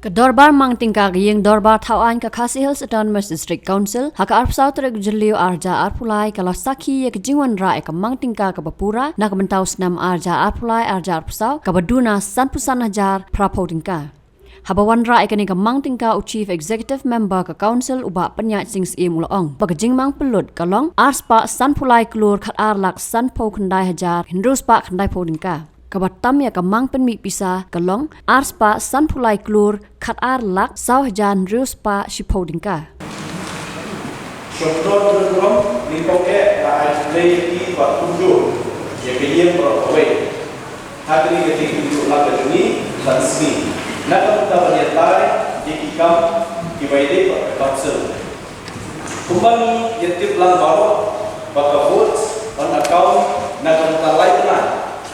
Dorbar mang tingka yang dorbar thawan ka Khasi Hills Autonomous District Council haka arpsau trek jelio arja arpulai kalau saki ke jingwan ra ka mang tingka ka bapura nak mentau senam arja arpulai arja arpsau ka baduna sanpusan hajar prapo tingka Habawan ra ikani ka mang tingka u chief executive member ka council uba penyat sings e mulong bag jingmang pelut kalong arspa sanpulai klur khat arlak sanpo khandai hajar hindruspa khandai po tingka Kabatam ya kamang penmi pisa kalong arspa sanpulai klur khat ar lak saw jan ruspa shipodingka. Contoh terus lingkong rakyat lagi buat tunjuk yang kaya berapa hati ini ketika tunjuk lagu ini dan seni. Nak kita bernyatai di ikam dibayi council. Kembali yaitu plan baru baka vote on account nak kita lainnya.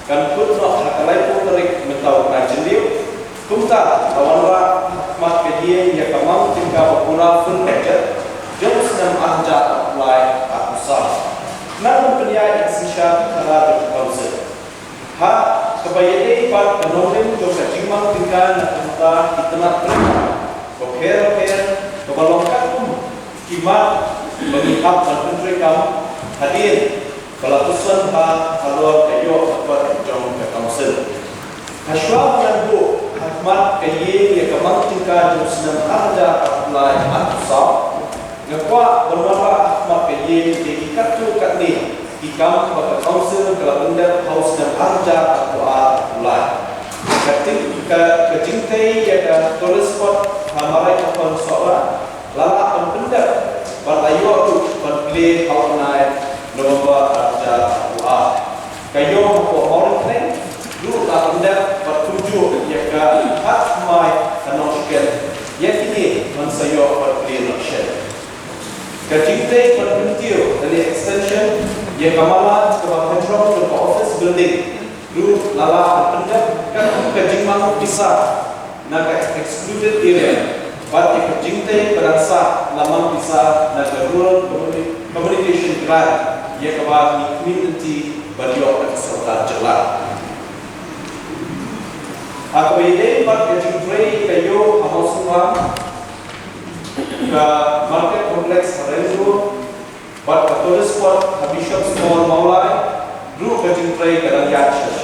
Kan pun nak hakalai pun terik mentau najeliu kumta lawanra mat kedian ya kamang tingka bakura fun budget jom senam anja apply akusah namun penyai esensial kala council ha kebayade ipat kenolim jom kajimang tingka nak kumta itenat terima koker kebalongkan kimat mengihap dan menteri kam hadir Pelatusan halal kayu dapat jom ke council. Hasyam yang bu hakmat kayu yang kemang tingkat jom senam ada apply atusah. Ngakwa bermara hakmat kayu yang ikat tu kat ni ikam ke council kalau benda haus dan ada apply. Ketika kejingtai yang tulis spot hamarai kapal seorang lala benda berayu tu berpilih haus naik November arja UA. Kayo ko orang lain dulu tak benda bertuju yang hak mai kanonkan. Yang ini mensayo berpilih election. Kejingtai berbentiu dari extension yang kamalan ke control ke office building. Dulu lala benda kan kejingmang bisa nak excluded area. Bagi kejingtai berasa lama bisa nak rural communication grant ia kawal community beliau serta jelas. Aku ini buat kejingtai kayu hamusuan ke market kompleks Renzo buat katolis spot Bishop Small Maulai dulu kejingtai kadang yacht.